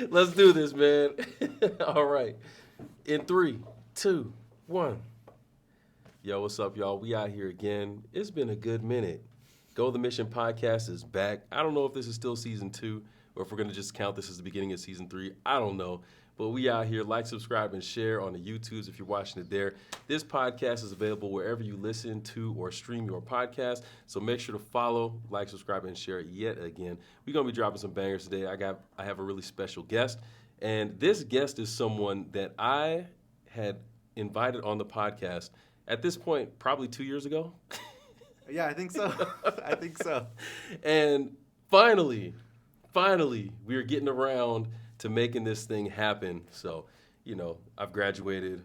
Let's do this, man. All right. In 3, 2, 1. Yo, what's up, y'all? We out here again. It's been a good minute. Go the Mission podcast is back. I don't know if this is still season 2 or if we're going to just count this as the beginning of season 3. I don't know. But we out here. Like, subscribe, and share on the YouTubes if you're watching it there. This podcast is available wherever you listen to or stream your podcast. So make sure to follow, like, subscribe, and share it yet again. We're going to be dropping some bangers today. I have a really special guest. And this guest is someone that I had invited on the podcast at this point, probably 2 years ago. Yeah, I think so. I think so. And finally, we are getting around to making this thing happen. So, I've graduated,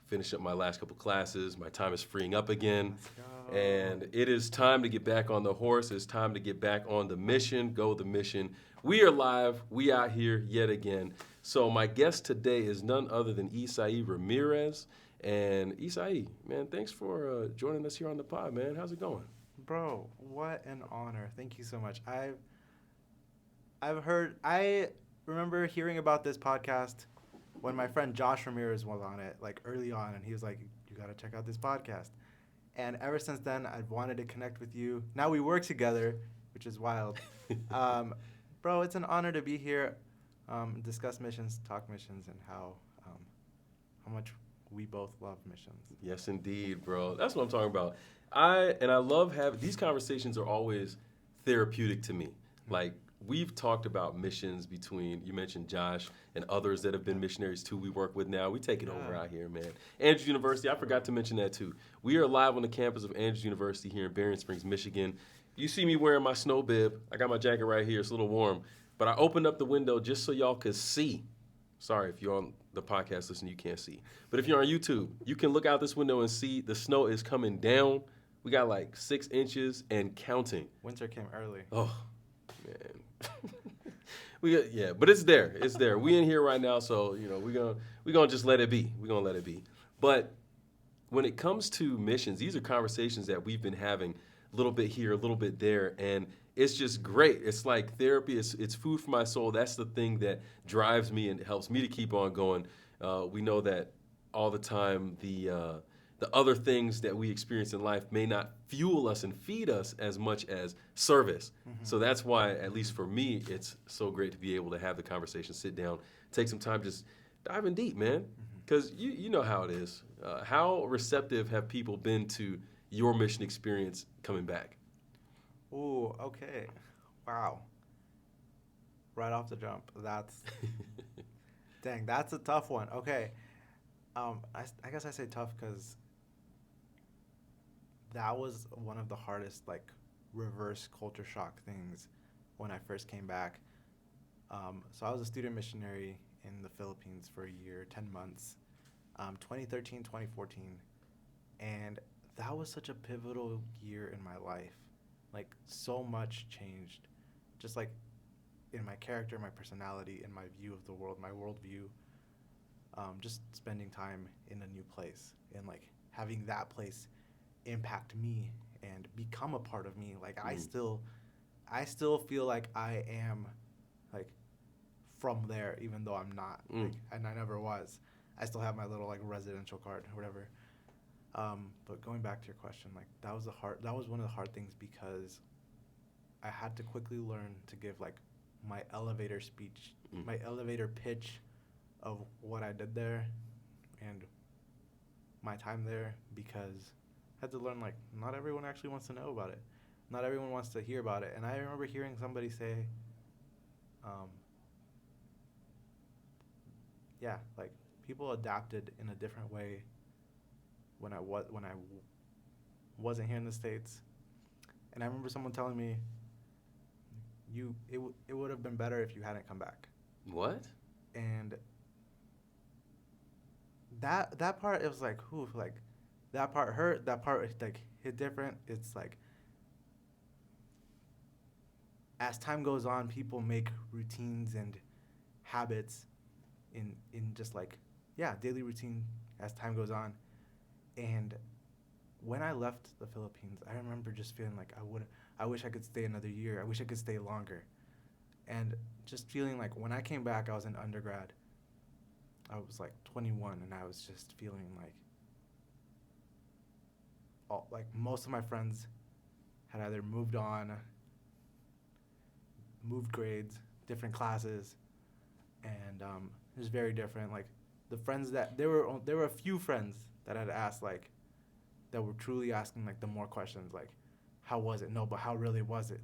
finished up my last couple classes. My time is freeing up again. Let's go. And it is time to get back on the horse. It's time to get back on the mission. Go the mission. We are live. We out here yet again. So my guest today is none other than Isai Ramirez. And Isai, man, thanks for joining us here on the pod, man. How's it going? Bro, what an honor. Thank you so much. I remember hearing about this podcast when my friend Josh Ramirez was on it, like early on, and he was like, you got to check out this podcast. And ever since then, I've wanted to connect with you. Now we work together, which is wild. Bro, it's an honor to be here, discuss missions, talk missions, and how much we both love missions. Yes, indeed, bro. That's what I'm talking about. I love having these conversations are always therapeutic to me. Like, we've talked about missions between, you mentioned Josh and others that have been missionaries too we work with now. We take it over out here, man. Andrews University, I forgot to mention that too. We are live on the campus of Andrews University here in Berrien Springs, Michigan. You see me wearing my snow bib. I got my jacket right here. It's a little warm. But I opened up the window just so y'all could see. Sorry, if you're on the podcast listening, you can't see. But if you're on YouTube, you can look out this window and see the snow is coming down. We got like 6 inches and counting. Winter came early. Oh, man. But it's there. It's there. We in here right now, so we're gonna just let it be. We're gonna let it be. But when it comes to missions, these are conversations that we've been having a little bit here, a little bit there, and it's just great. It's like therapy. It's food for my soul. That's the thing that drives me and helps me to keep on going. We know that all the time the other things that we experience in life may not fuel us and feed us as much as service. Mm-hmm. So that's why, at least for me, it's so great to be able to have the conversation, sit down, take some time, just dive in deep, man. Because you know how it is. How receptive have people been to your mission experience coming back? Ooh, okay. Wow. Right off the jump. Dang, that's a tough one. Okay. I guess I say tough because that was one of the hardest, like, reverse culture shock things when I first came back. So I was a student missionary in the Philippines for a year, 10 months, 2013, 2014. And that was such a pivotal year in my life. Like, so much changed, just like in my character, my personality, in my view of the world, my worldview. Just spending time in a new place and like having that place impact me and become a part of me. Like, I still feel like I am like from there, even though I'm not, like, and I never was. I still have my little like residential card or whatever. But going back to your question, like, that was one of the hard things because I had to quickly learn to give like my elevator speech, my elevator pitch of what I did there and my time there, because I had to learn, like, not everyone actually wants to know about it. Not everyone wants to hear about it. And I remember hearing somebody say, like, people adapted in a different way when I wasn't here in the States. And I remember someone telling me, it would have been better if you hadn't come back. What? And that part, it was like, whew, like, that part hurt, that part, like, hit different. It's like, as time goes on, people make routines and habits in just like, daily routine as time goes on. And when I left the Philippines, I remember just feeling like I wish I could stay another year. I wish I could stay longer. And just feeling like when I came back, I was in undergrad. I was like 21, and I was just feeling like most of my friends had either moved on, moved grades, different classes, and it was very different. Like the friends that there were a few friends that had asked like that were truly asking like the more questions like, how was it? No, but how really was it?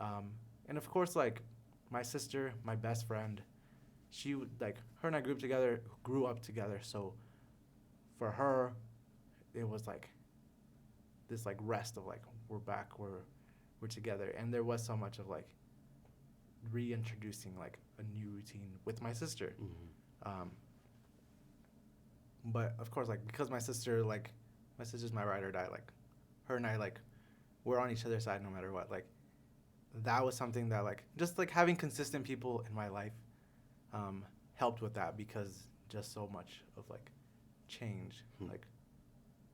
And of course, like my sister, my best friend, like her and I grew up together. So for her, it was like this like rest of like we're back, we're together, and there was so much of like reintroducing like a new routine with my sister. But of course, like because my sister's my ride or die. Like her and I like we're on each other's side no matter what. Like that was something that like just like having consistent people in my life helped with that, because just so much of like change like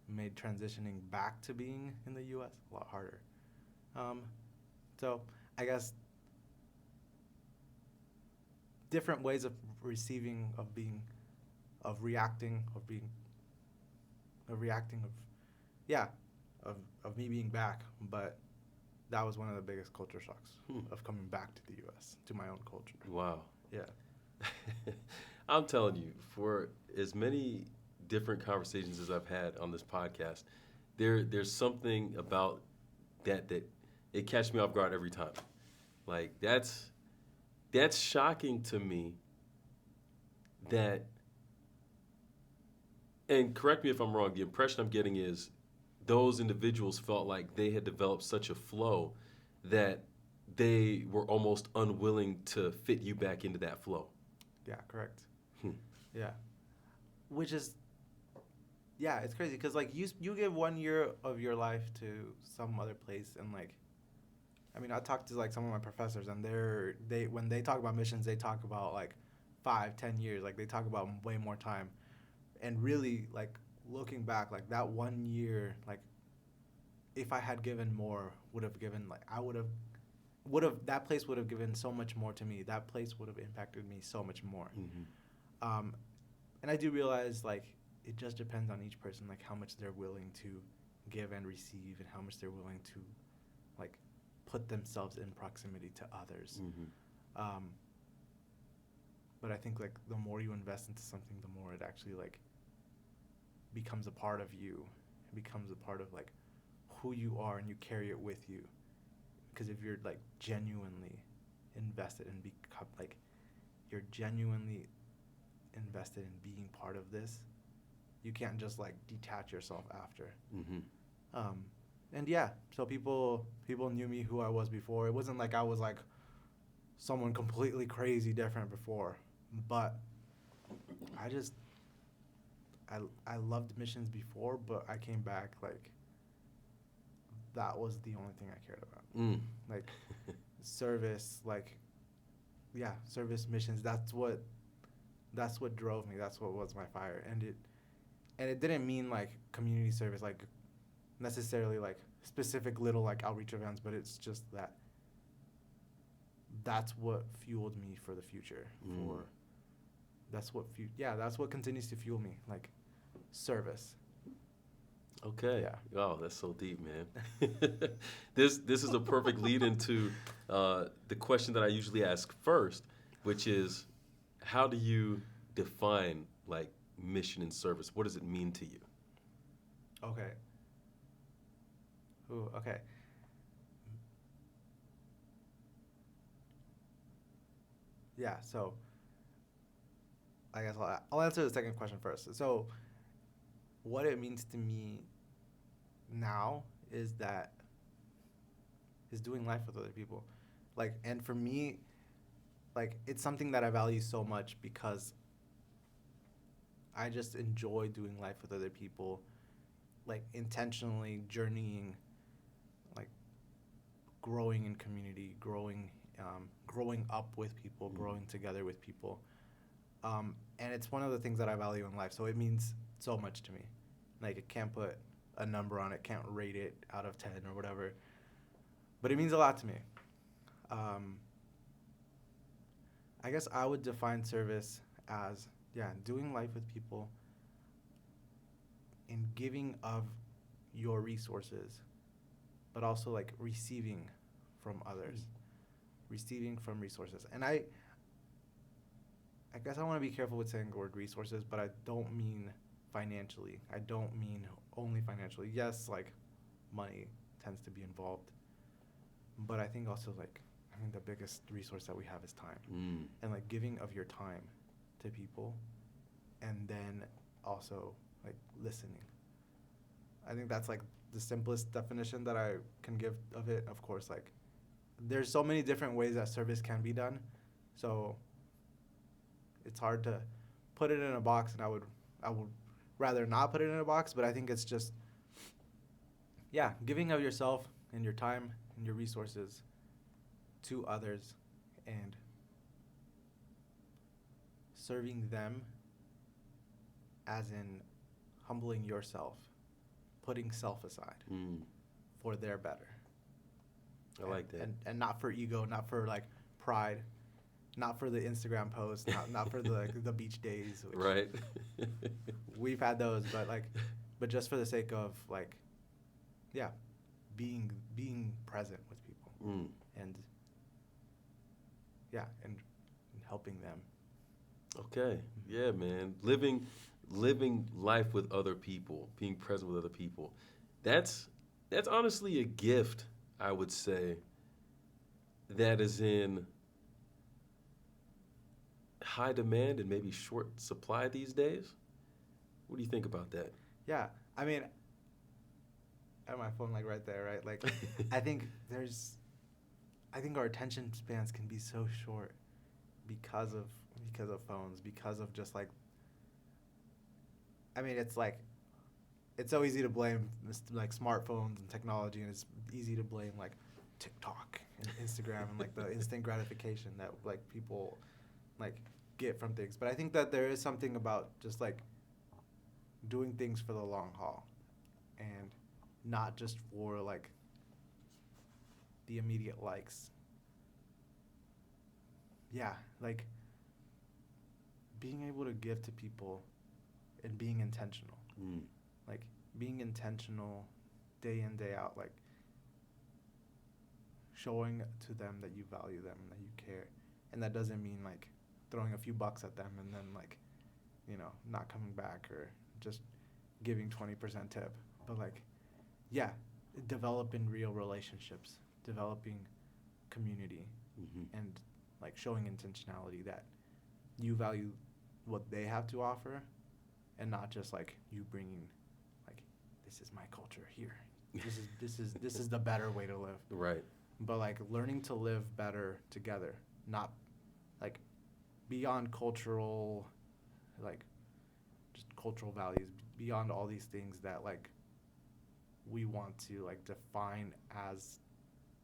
made transitioning back to being in the U.S. a lot harder. So I guess different ways of receiving, of being, of reacting, yeah, of me being back. But that was one of the biggest culture shocks of coming back to the U.S., to my own culture. Wow. Yeah. I'm telling you, for as many different conversations as I've had on this podcast, there's something about that it catches me off guard every time. Like that's shocking to me that, and correct me if I'm wrong, the impression I'm getting is those individuals felt like they had developed such a flow that they were almost unwilling to fit you back into that flow. Yeah, correct. Yeah. Which is, yeah, it's crazy because like you give 1 year of your life to some other place, and like, I mean, I talked to like some of my professors, and when they talk about missions, they talk about like 5-10 years, like they talk about way more time. And really, like looking back, like that 1 year, like if I had given more, would have given like I would have that place would have given so much more to me. That place would have impacted me so much more. And I do realize like it just depends on each person, like how much they're willing to give and receive, and how much they're willing to like put themselves in proximity to others. But I think like the more you invest into something, the more it actually like becomes a part of you. It becomes a part of like who you are, and you carry it with you. Because if you're like genuinely invested and become like you're genuinely invested in being part of this, you can't just like detach yourself after. And yeah, so people knew me who I was before. It wasn't like I was like someone completely crazy different before, but I loved missions before, but I came back like that was the only thing I cared about. Like service, like yeah, service missions. That's what drove me. That's what was my fire. And it didn't mean like community service, like necessarily like specific little like outreach events, but it's just that's what fueled me for the future. That's what continues to fuel me, like service. Okay. Yeah. Oh, that's so deep, man. This is a perfect lead into the question that I usually ask first, which is, how do you define like mission and service? What does it mean to you? Okay. Ooh, okay. Yeah, so I guess I'll answer the second question first. So what it means to me now is doing life with other people. Like, and for me, like it's something that I value so much because I just enjoy doing life with other people, like intentionally journeying, like growing in community, growing up with people, growing together with people. And it's one of the things that I value in life. So it means so much to me. Like I can't put a number on it, can't rate it out of 10 or whatever. But it means a lot to me. I guess I would define service as, yeah, doing life with people and giving of your resources, but also like receiving from others, receiving from resources. And I guess I want to be careful with saying the word resources, but I don't mean financially. I don't mean only financially. Yes, like money tends to be involved, but I think also like, I mean, the biggest resource that we have is time. And like giving of your time to people, and then also like listening. I think that's like the simplest definition that I can give of it. Of course, like there's so many different ways that service can be done, so it's hard to put it in a box, and I would rather not put it in a box, but I think it's just, yeah, giving of yourself and your time and your resources to others and serving them, as in humbling yourself, putting self aside for their better. I like that. And not for ego, not for like pride, not for the Instagram post, not for the like, the beach days. Which Right. We've had those, but just for the sake of like, yeah, being present with people and yeah, and helping them. Okay. Yeah, man. Living life with other people, being present with other people. That's honestly a gift, I would say, that is in high demand and maybe short supply these days. What do you think about that? Yeah, I mean, I have my phone like right there, right? Like, I think our attention spans can be so short because of phones, because of just like, I mean, it's like, it's so easy to blame like smartphones and technology, and it's easy to blame like TikTok and Instagram and like the instant gratification that like people like get from things. But I think that there is something about just like doing things for the long haul and not just for like the immediate likes. Yeah, like being able to give to people and being intentional. Like being intentional day in, day out, like showing to them that you value them and that you care. And that doesn't mean like throwing a few bucks at them and then like, you know, not coming back or just giving 20% tip. But like, yeah, developing real relationships, developing community, and like showing intentionality that you value what they have to offer, and not just like you bringing like, this is my culture here. This is the better way to live. Right. But like learning to live better together, not like beyond cultural, like just cultural values, beyond all these things that like we want to like define as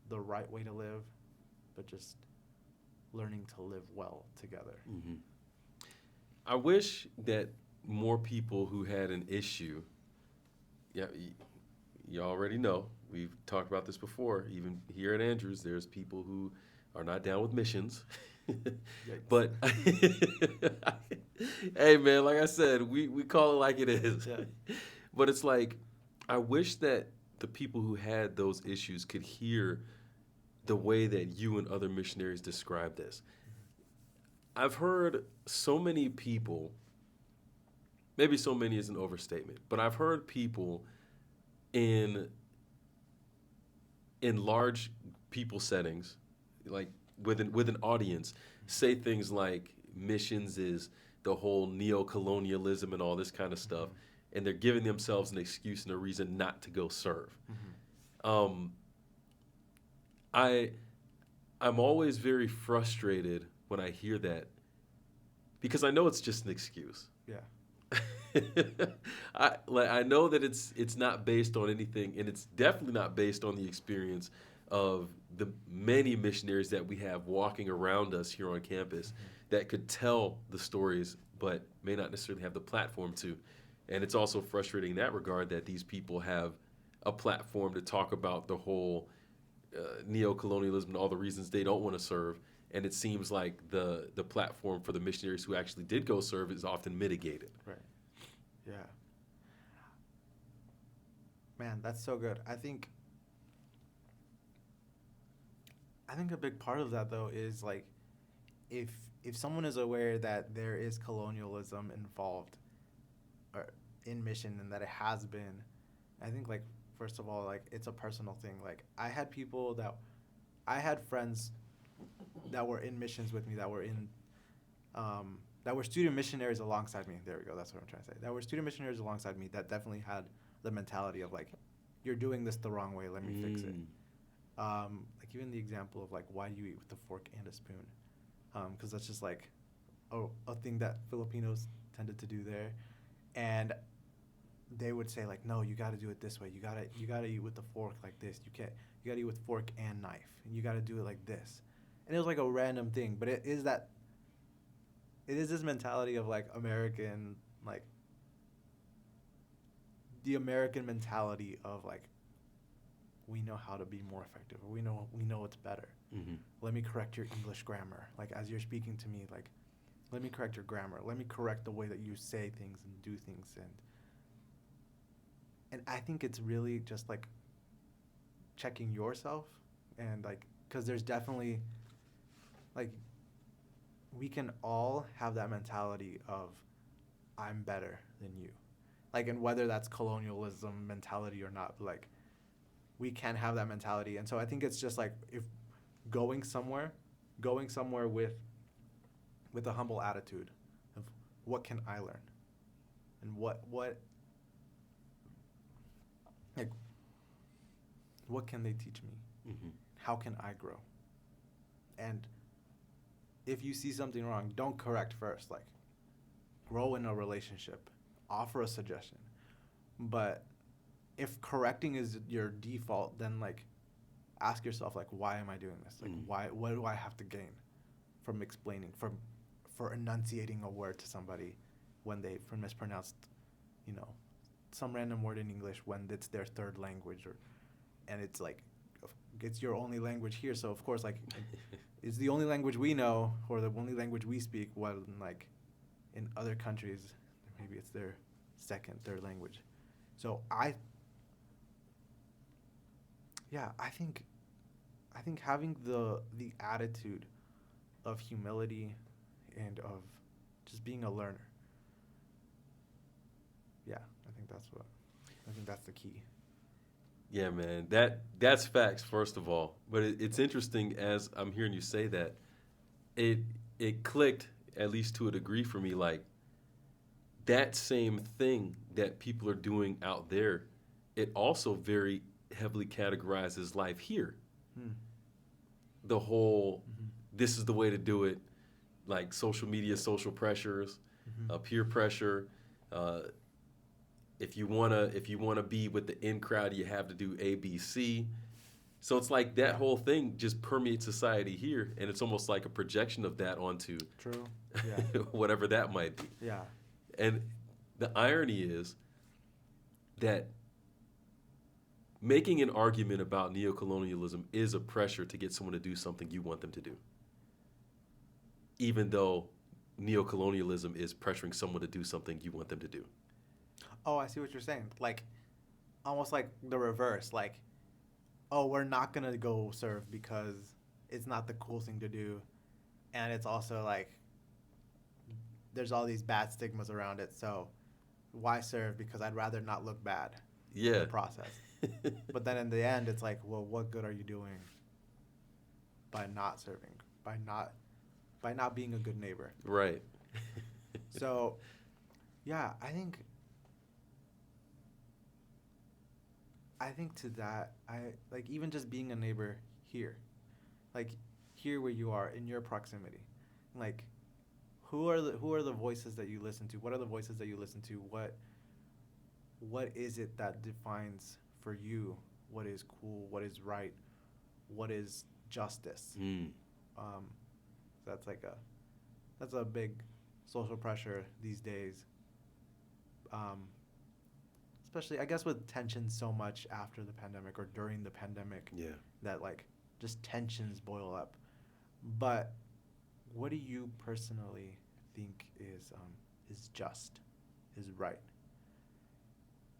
the right way to live, but just learning to live well together. I wish that more people who had an issue, yeah, you already know, we've talked about this before, even here at Andrews, there's people who are not down with missions. But hey man, like I said, we call it like it is. Yeah. But it's like, I wish that the people who had those issues could hear the way that you and other missionaries describe this. I've heard so many people, maybe so many is an overstatement, but I've heard people in large people settings, like with an audience, say things like missions is the whole neo-colonialism and all this kind of stuff, and they're giving themselves an excuse and a reason not to go serve. I'm always very frustrated when I hear that, because I know it's just an excuse. Yeah. I know that it's not based on anything, and it's definitely not based on the experience of the many missionaries that we have walking around us here on campus that could tell the stories, but may not necessarily have the platform to. And it's also frustrating in that regard that these people have a platform to talk about the whole neo-colonialism and all the reasons they don't want to serve, and it seems like the platform for the missionaries who actually did go serve is often mitigated. Right. Yeah. Man, that's so good. I think a big part of that though is like if if someone is aware that there is colonialism involved or in mission and that it has been, I think like first of all like it's a personal thing. Like I had friends that were in missions with me that were student missionaries alongside me. There we go. That's what I'm trying to say. That were student missionaries alongside me that definitely had the mentality of like, you're doing this the wrong way. Let me fix it. Like even the example of like, why do you eat with a fork and a spoon? Because that's just like a thing that Filipinos tended to do there, and they would say like, no, you got to do it this way. You gotta eat with the fork like this. You gotta eat with fork and knife, and you got to do it like this. And it was like a random thing, but it is this mentality of like American, like the American mentality of like, we know how to be more effective, or we know what's better. Mm-hmm. Let me correct your English grammar. Like as you're speaking to me, like let me correct your grammar. Let me correct the way that you say things and do things, and I think it's really just like checking yourself, and like because there's definitely like we can all have that mentality of I'm better than you, like, and whether that's colonialism mentality or not, but like we can have that mentality. And so I think it's just like if going somewhere with a humble attitude of what can I learn, and what like what can they teach me, Mm-hmm. how can I grow. And if you see something wrong, don't correct first. Like, grow in a relationship, offer a suggestion. But if correcting is your default, then like ask yourself like, why am I doing this? Like, why? What do I have to gain from explaining, for enunciating a word to somebody when they mispronounced, some random word in English when it's their third language, and it's like it's your only language here, so of course like it's the only language we know or the only language we speak, while like in other countries maybe it's their second, third language. So I think having the attitude of humility and of just being a learner. Yeah, I think that's the key. Yeah, man, that's facts, first of all. But it's interesting as I'm hearing you say that. It clicked, at least to a degree for me, like that same thing that people are doing out there, it also very heavily categorizes life here. The whole, this is the way to do it, like social media, social pressures, peer pressure. If you wanna be with the in crowd, you have to do A, B, C. So it's like that whole thing just permeates society here, and it's almost like a projection of that onto True. Yeah. whatever that might be. Yeah. And the irony is that making an argument about neocolonialism is a pressure to get someone to do something you want them to do, even though neocolonialism is pressuring someone to do something you want them to do. Oh, I see what you're saying. Like, almost like the reverse. Like, oh, we're not going to go serve because it's not the cool thing to do. And it's also like, there's all these bad stigmas around it. So why serve? Because I'd rather not look bad in the process. But then in the end, it's like, well, what good are you doing by not serving, by not being a good neighbor? Right. So, yeah, I think to that, I like even just being a neighbor here, like here where you are in your proximity, like who are the voices that you listen to? What are the voices that you listen to? What is it that defines for you what is cool, what is right, what is justice? That's like that's a big social pressure these days. Especially, I guess, with tension so much after the pandemic or during the pandemic, Yeah. that like just tensions boil up. But what do you personally think is just, is right?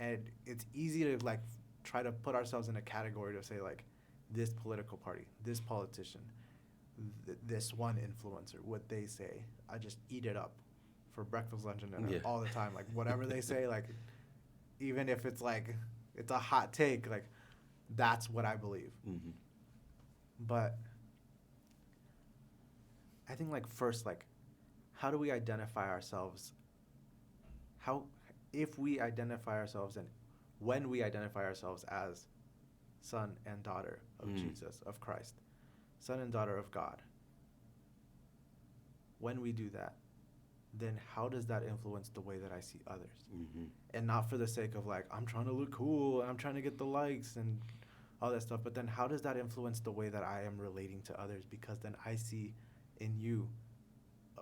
And it's easy to like try to put ourselves in a category to say like this political party, this politician, this one influencer, what they say, I just eat it up for breakfast, lunch, and dinner all the time. Like whatever they say, like even if it's like it's a hot take, like that's what I believe. Mm-hmm. But I think like first, like how do we identify ourselves? How, if we identify ourselves and when we identify ourselves as son and daughter of Jesus, of Christ, son and daughter of God, when we do that, then how does that influence the way that I see others? Mm-hmm. And not for the sake of like, I'm trying to look cool, I'm trying to get the likes and all that stuff, but then how does that influence the way that I am relating to others? Because then I see in you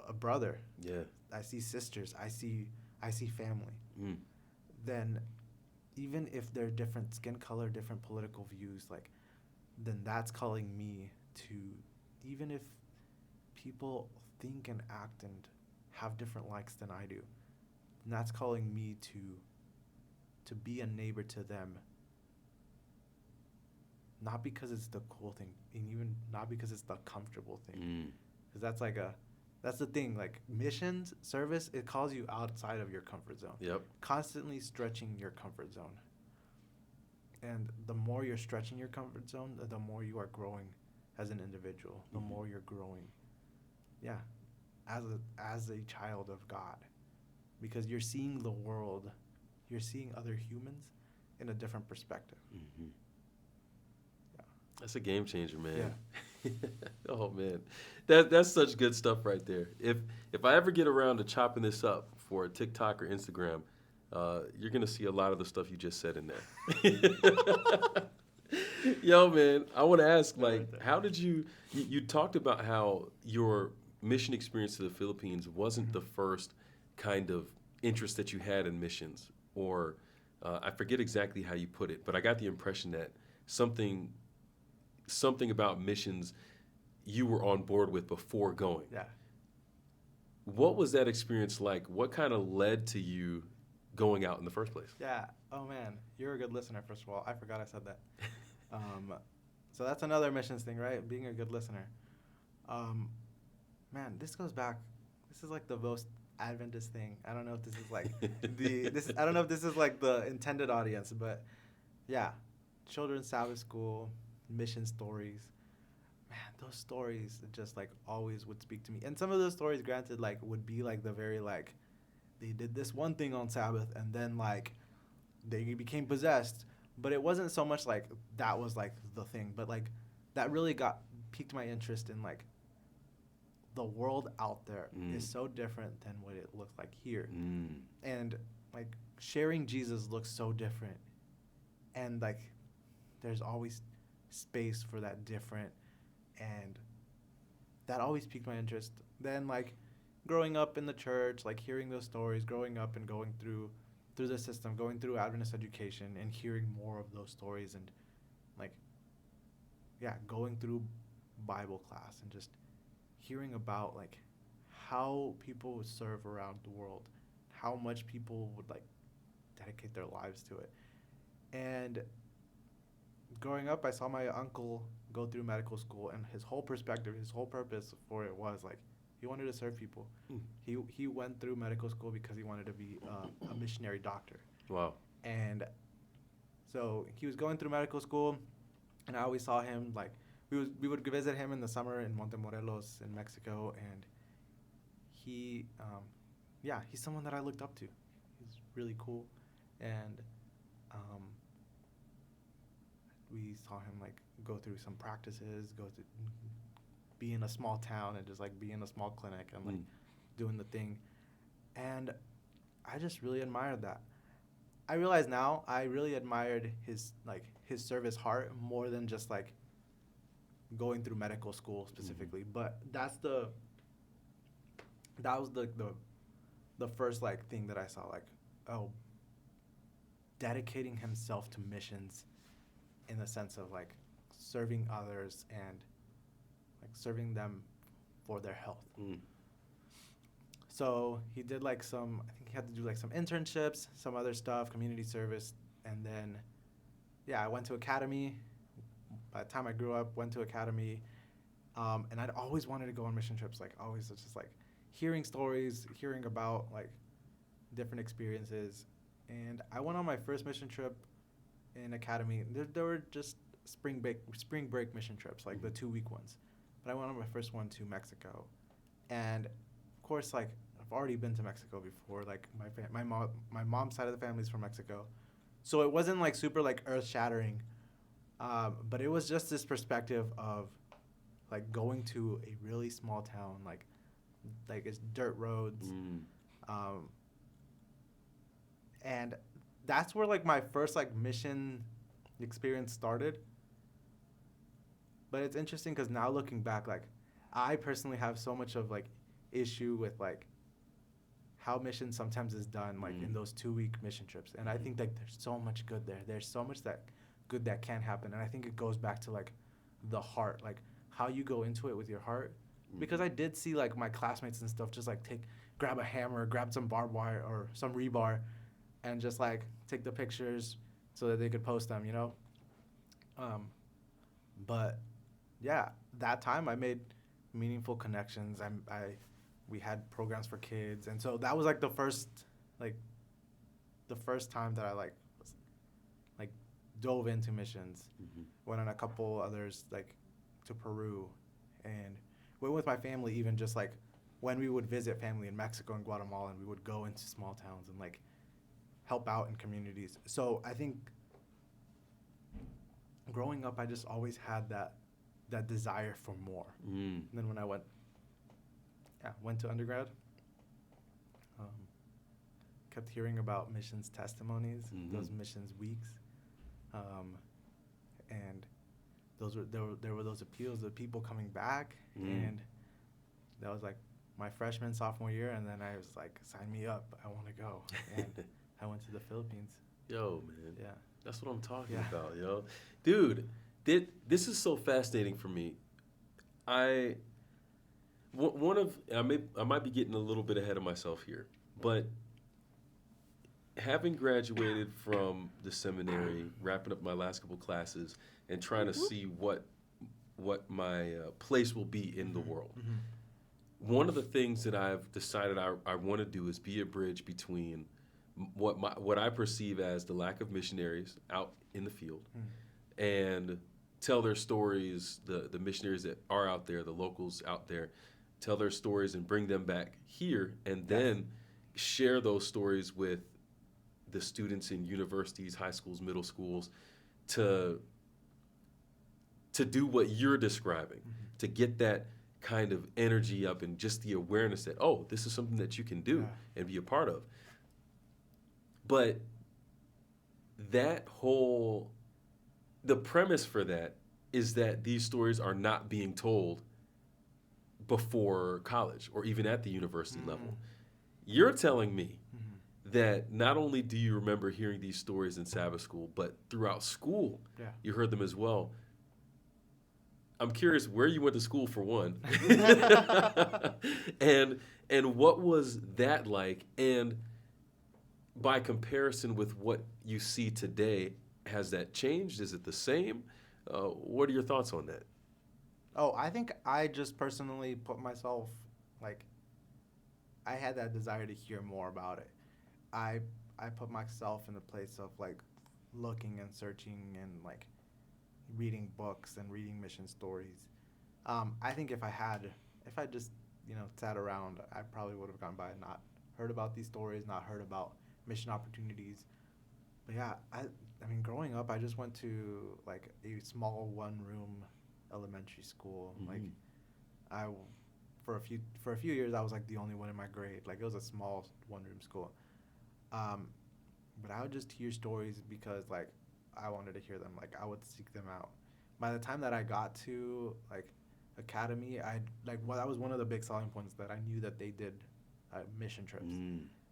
a brother. Yeah. I see sisters. I see family. Mm. Then even if they're different skin color, different political views, like then that's calling me to, even if people think and act and have different likes than I do, that's calling me to be a neighbor to them. Not because it's the cool thing, and even not because it's the comfortable thing. Because that's the thing, like missions, service, it calls you outside of your comfort zone. Yep. Constantly Stretching your comfort zone. And the more you're stretching your comfort zone, the more you are growing as an individual, the more you're growing, as a child of God. Because you're seeing the world, you're seeing other humans in a different perspective. Mm-hmm. That's a game changer, man. Yeah. Oh man, that's such good stuff right there. If I ever get around to chopping this up for TikTok or Instagram, you're gonna see a lot of the stuff you just said in there. Yo, man, I want to ask, like, how did you talked about how your mission experience to the Philippines wasn't the first kind of interest that you had in missions, or I forget exactly how you put it, but I got the impression that something about missions you were on board with before going. Yeah. What was that experience like? What kind of led to you going out in the first place? Yeah. Oh, man. You're a good listener, first of all. I forgot I said that. So that's another missions thing, right? Being a good listener. Man, this goes back. This is like the most Adventist thing. I don't know if this is like I don't know if this is like the intended audience, but yeah. Children's Sabbath School, mission stories. Man, those stories just like always would speak to me. And some of those stories, granted, like would be like the very like they did this one thing on Sabbath and then like they became possessed. But it wasn't so much like that was like the thing, but like that really piqued my interest in like the world out there is so different than what it looked like here. And like sharing Jesus looks so different. And like there's always space for that different, and that always piqued my interest. Then like growing up in the church, like hearing those stories, growing up and going through the system, going through Adventist education and hearing more of those stories, and like going through Bible class and just hearing about like how people would serve around the world, how much people would like dedicate their lives to it. And growing up, I saw my uncle go through medical school, and his whole perspective, his whole purpose for it was like he wanted to serve people. He went through medical school because he wanted to be a missionary doctor. Wow. And so he was going through medical school, and I always saw him like we would visit him in the summer in Montemorelos in Mexico, and he's someone that I looked up to. He's really cool, and we saw him like go through some practices, be in a small town and just like be in a small clinic and like doing the thing. And I just really admired that. I realize now I really admired his service heart more than just like going through medical school specifically. But that was the first like thing that I saw, like, oh, dedicating himself to missions in the sense of like serving others and like serving them for their health. Mm. So he did like some, I think he had to do like some internships, some other stuff, community service, and then, yeah, I went to academy. By the time I grew up, went to academy, and I'd always wanted to go on mission trips. Like always, it's just like hearing stories, hearing about like different experiences, and I went on my first mission trip in academy. There were just spring break mission trips, like the 2-week ones, but I went on my first one to Mexico, and of course, like I've already been to Mexico before. Like my mom's side of the family is from Mexico, so it wasn't like super like earth shattering, but it was just this perspective of like going to a really small town, like it's dirt roads, and that's where like my first like mission experience started. But it's interesting because now looking back, like I personally have so much of like issue with like how mission sometimes is done, like in those 2-week mission trips, and I think like there's so much good there. There's so much that good that can happen, and I think it goes back to like the heart, like how you go into it with your heart. Because I did see like my classmates and stuff just like grab a hammer, grab some barbed wire or some rebar, and just like take the pictures so that they could post them, you know. But yeah, that time I made meaningful connections. We had programs for kids, and so that was like the first time that I like dove into missions. Went on a couple others like to Peru, and went with my family, even just like when we would visit family in Mexico and Guatemala, and we would go into small towns and like help out in communities. So I think growing up, I just always had that desire for more. And then when I went to undergrad, kept hearing about missions testimonies, those missions weeks, and there were those appeals of people coming back, and that was like my freshman, sophomore year, and then I was like, sign me up, I want to go, and I went to the Philippines. Yo, man. Yeah. That's what I'm talking about, yo. Dude, this is so fascinating for me. I might be getting a little bit ahead of myself here, but having graduated from the seminary, wrapping up my last couple classes, and trying to see what my place will be in the world. One of the things that I've decided I want to do is be a bridge between what I perceive as the lack of missionaries out in the field, and tell their stories, the missionaries that are out there, the locals out there, tell their stories and bring them back here, and then share those stories with the students in universities, high schools, middle schools, to do what you're describing, to get that kind of energy up and just the awareness that, oh, this is something that you can do and be a part of. But the premise for that is that these stories are not being told before college or even at the university level. You're telling me that not only do you remember hearing these stories in Sabbath school, but throughout school you heard them as well. I'm curious where you went to school, for one, and what was that like, and by comparison with what you see today, has that changed? Is it the same? What are your thoughts on that? Oh, I think I just personally put myself, like, I had that desire to hear more about it. I put myself in the place of, like, looking and searching and, like, reading books and reading mission stories. I think if I just, sat around, I probably would have gone by and not heard about these stories, not heard about mission opportunities. But yeah, I mean, growing up, I just went to like a small 1-room elementary school. Like, for a few years, I was like the only one in my grade. Like, it was a small 1-room school. But I would just hear stories because like I wanted to hear them. Like, I would seek them out. By the time that I got to like academy, that was one of the big selling points, that I knew that they did mission trips.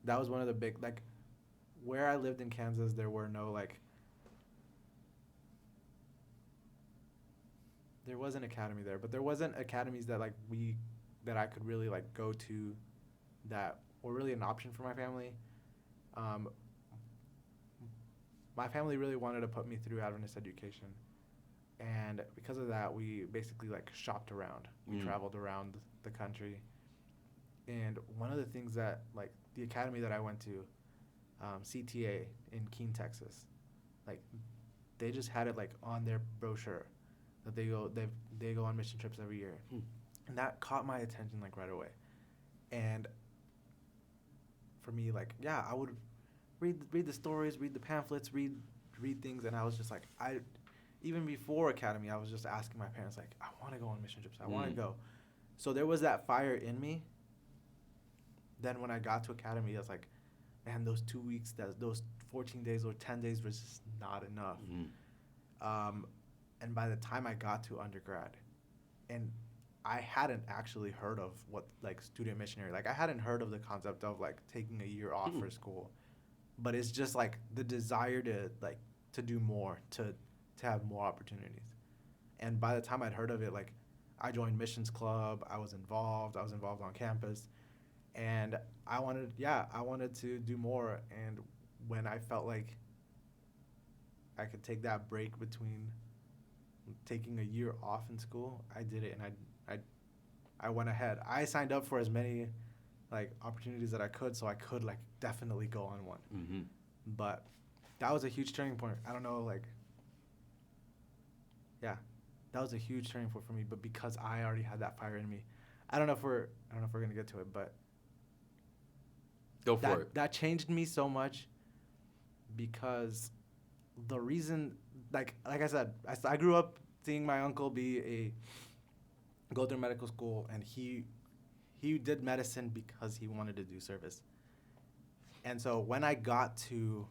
That was one of the big, like, where I lived in Kansas, there were no like, there was an academy there, but there wasn't academies that like we that I could really like go to that were really an option for my family. Um, my family really wanted to put me through Adventist education, and because of that, we basically like shopped around. We traveled around the country, and one of the things that like the academy that I went to, CTA in Keene, Texas, like they just had it like on their brochure that they go on mission trips every year, and that caught my attention like right away. And for me, like yeah, I would read the stories, read the pamphlets, read things, and I was just like even before academy, I was just asking my parents like I want to go on mission trips, I want to go. So there was that fire in me. Then when I got to academy, I was like, man, those 2 weeks, those 14 days or 10 days was just not enough. And by the time I got to undergrad, and I hadn't actually heard of what like student missionary, like I hadn't heard of the concept of like taking a year off for school, but it's just like the desire to do more, to have more opportunities. And by the time I'd heard of it, like I joined missions club, I was involved on campus, and I wanted to do more. And when I felt like I could take that break between taking a year off in school, I did it, and I went ahead. I signed up for as many like opportunities that I could, so I could like definitely go on one. But that was a huge turning point. I don't know, like, yeah, that was a huge turning point for me. But because I already had that fire in me, I don't know if we're gonna get to it, but go for it. That changed me so much, because the reason, like I said, I grew up seeing my uncle go through medical school, and he did medicine because he wanted to do service. And so when I got to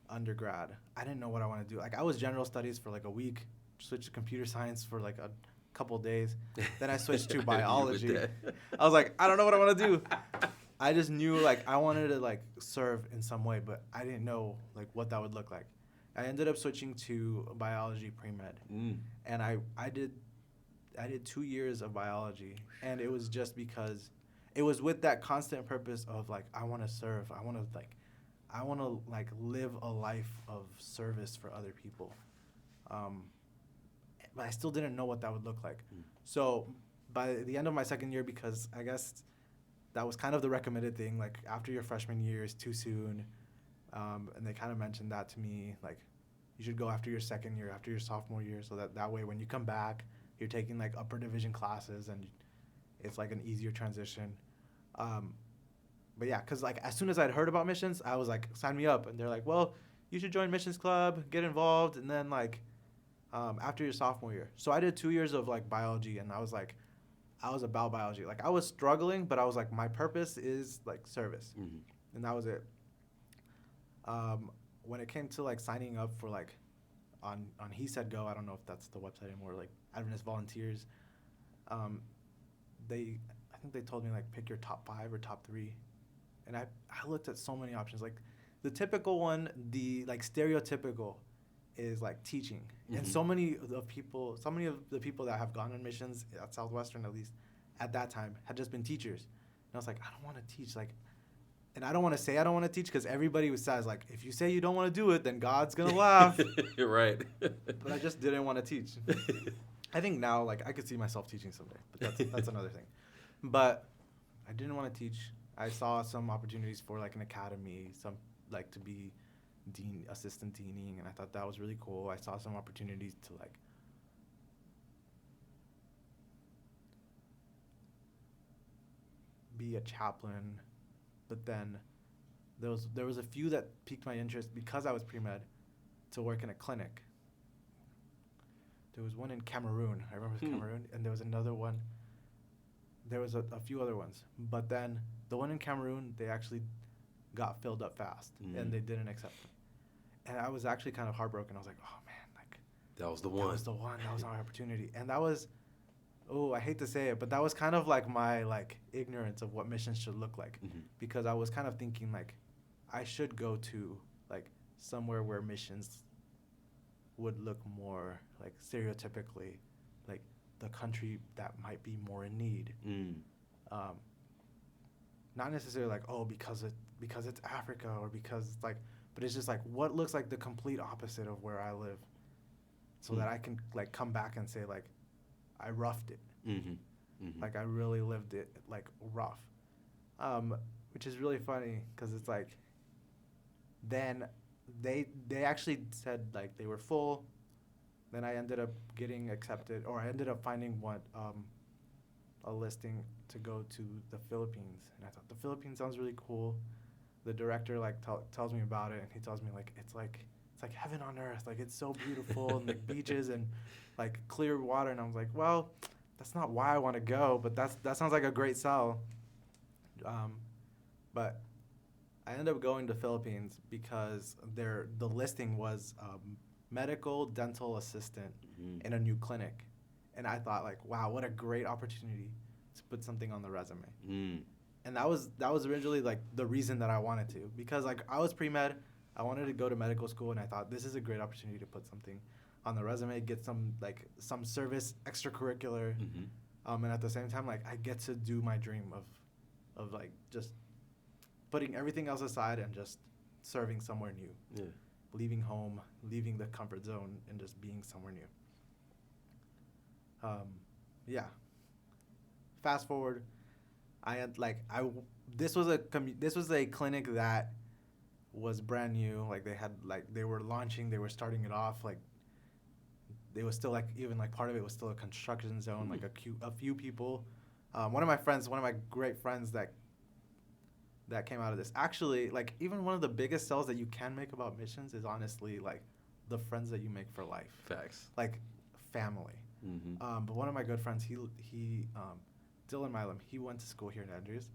undergrad, I didn't know what I wanted to do. Like I was general studies for like a week, switched to computer science for like a couple days. Then I switched to biology. I was like, I don't know what I want to do. I just knew like I wanted to like serve in some way, but I didn't know like what that would look like. I ended up switching to biology pre-med, and I did 2 years of biology, and it was just because it was with that constant purpose of like I want to serve, I want to live a life of service for other people, but I still didn't know what that would look like. So by the end of my second year, because I guess that was kind of the recommended thing, like after your freshman year is too soon, and they kind of mentioned that to me, like you should go after your second year, after your sophomore year, so that way when you come back, you're taking like upper division classes and it's like an easier transition. But yeah, because like as soon as I'd heard about missions, I was like, sign me up. And they're like, well, you should join missions club, get involved, and then like after your sophomore year. So I did 2 years of like biology, and I was about biology. Like I was struggling, but I was like, my purpose is like service, and that was it. When it came to like signing up for like on He Said Go, I don't know if that's the website anymore, like Adventist Volunteers, I think they told me like pick your top 5 or top 3, and I looked at so many options. Like the typical one, the like stereotypical, is like teaching, and so many of the people that have gone on missions at Southwestern, at least at that time, had just been teachers, and I was like, I don't want to teach, like. And I don't want to say I don't want to teach, because everybody says, like, if you say you don't want to do it, then God's going to laugh. You're right. But I just didn't want to teach. I think now, like, I could see myself teaching someday, but that's another thing. But I didn't want to teach. I saw some opportunities for, like, an academy, some, like, to be assistant deaning, and I thought that was really cool. I saw some opportunities to, like, be a chaplain. But then there was a few that piqued my interest because I was pre-med, to work in a clinic. There was one in Cameroon. I remember it was Cameroon. And there was another one. There was a few other ones. But then the one in Cameroon, they actually got filled up fast, and they didn't accept them. And I was actually kind of heartbroken. I was like, oh, man. Like That was the one. That was the one. That was our opportunity. And that was... Oh, I hate to say it, but that was kind of like my like ignorance of what missions should look like, because I was kind of thinking like I should go to like somewhere where missions would look more like stereotypically like the country that might be more in need. Um, not necessarily like, oh, because it's Africa or because it's like, but it's just like what looks like the complete opposite of where I live, so that I can like come back and say like, I roughed it, like I really lived it like rough, which is really funny because it's like, then they actually said like they were full, then I ended up getting accepted, or I ended up finding a listing to go to the Philippines, and I thought the Philippines sounds really cool. The director like tells me about it, and he tells me like it's like heaven on earth, like it's so beautiful and like beaches and like clear water, and I was like, well, that's not why I want to go, but that sounds like a great sell. But I ended up going to Philippines because the listing was medical dental assistant in a new clinic, and I thought like, wow, what a great opportunity to put something on the resume. And that was originally like the reason that I wanted to, because like I was pre-med, I wanted to go to medical school, and I thought this is a great opportunity to put something on the resume, get some service extracurricular, and at the same time like I get to do my dream of like just putting everything else aside and just serving somewhere new. Yeah. Leaving home, leaving the comfort zone, and just being somewhere new. Yeah. Fast forward, I had this was a clinic that was brand new. Like they were launching, they were starting it off. Like they was still like even like part of it was still a construction zone. Like a few people. One of my great friends that came out of this. Actually, like even one of the biggest sells that you can make about missions is honestly like the friends that you make for life. Facts. Like family. But one of my good friends, he Dylan Milam, he went to school here in Andrews,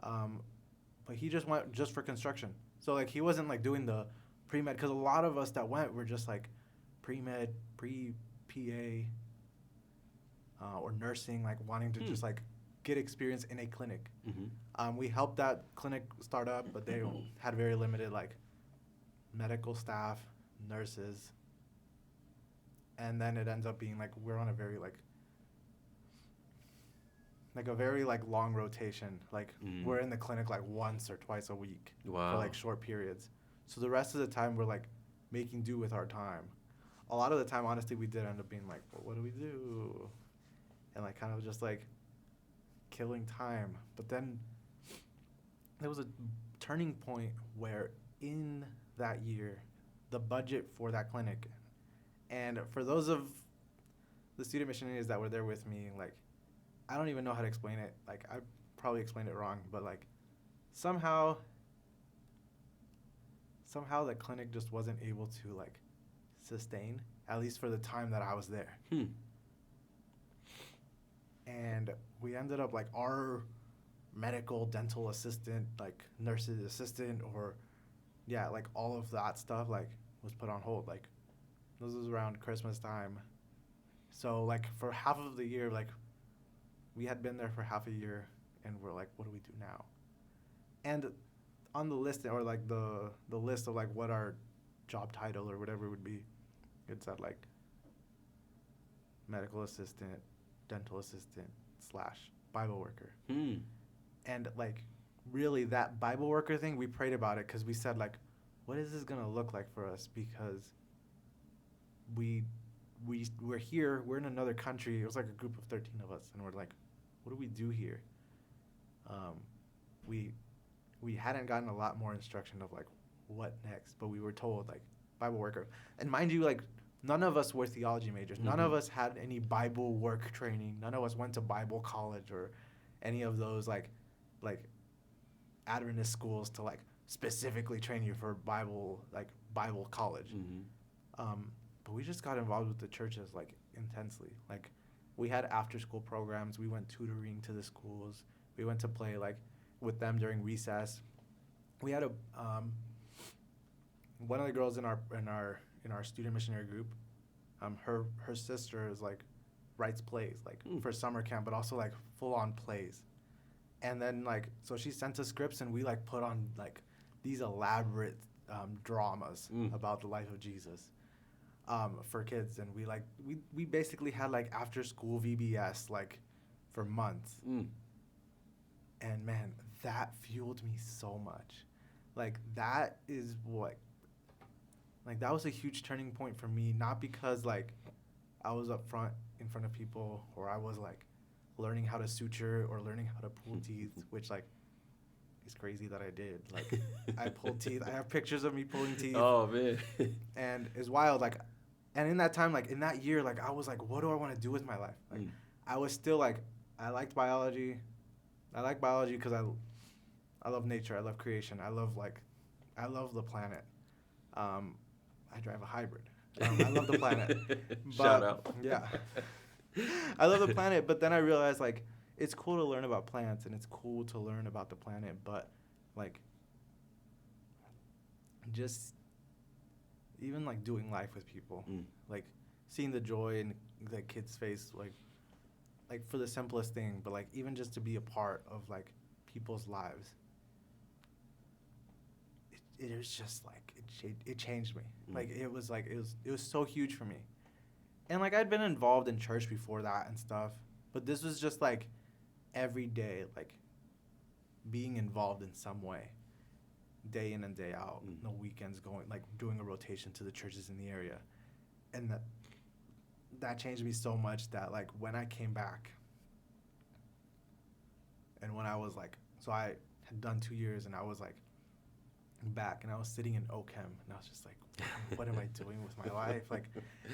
but he just went just for construction. So like he wasn't like doing the pre-med, because a lot of us that went were just like pre-med, pre-PA, or nursing, like wanting to just like get experience in a clinic. We helped that clinic start up, but they had very limited like medical staff, nurses, and then it ends up being like we're on a very like a very like long rotation. Like we're in the clinic like once or twice a week for like short periods. So the rest of the time we're like making do with our time. A lot of the time, honestly, we did end up being like, well, what do we do? And like kind of just like killing time. But then there was a turning point where in that year, the budget for that clinic, and for those of the student missionaries that were there with me, like, I don't even know how to explain it. Like, I probably explained it wrong, but like somehow the clinic just wasn't able to like sustain, at least for the time that I was there. And we ended up like our medical dental assistant, like nurse's assistant, or like all of that stuff like was put on hold. Like this was around Christmas time. So like for half of the year, like we had been there for half a year, and we're like, what do we do now? And on the list, or like the list of like what our job title or whatever would be, it said like medical assistant, dental assistant / Bible worker. And like really that Bible worker thing, we prayed about it because we said like, what is this gonna look like for us? Because we're here, we're in another country. It was like a group of 13 of us, and we're like, what do we do here? We hadn't gotten a lot more instruction of like what next, but we were told like Bible worker. And mind you, like none of us were theology majors. None of us had any Bible work training. None of us went to Bible college or any of those like Adventist schools to like specifically train you for Bible college. But we just got involved with the churches like intensely. Like we had after school programs. We went tutoring to the schools. We went to play like with them during recess. We had one of the girls in our student missionary group. Her sister is like writes plays like for summer camp, but also like full on plays. And then like so she sent us scripts, and we like put on like these elaborate dramas about the life of Jesus for kids, and we basically had like after school VBS like for months. And man, that fueled me so much. Like that is what, like that was a huge turning point for me, not because like I was up front in front of people, or I was like learning how to suture or learning how to pull teeth, which like is crazy that I did. Like I pulled teeth. I have pictures of me pulling teeth. Oh man. And it's wild. Like, and in that time, like in that year, like I was like, what do I want to do with my life? Like I was still like, I liked biology. I like biology because I love nature. I love creation. I love the planet. I drive a hybrid. I love the planet. But, Shout out. Yeah. I love the planet, but then I realized like it's cool to learn about plants and it's cool to learn about the planet, but like just even like doing life with people, like seeing the joy in the kid's face, like for the simplest thing, but like even just to be a part of like people's lives. It was just like it changed me. Like it was so huge for me. And like I'd been involved in church before that and stuff, but this was just like every day, like being involved in some way, day in and day out. No weekends, going like doing a rotation to the churches in the area, and that changed me so much that like when I came back, and when I was like, so I had done 2 years and I was like back and I was sitting in OChem and I was just like, what am I doing with my life? Like,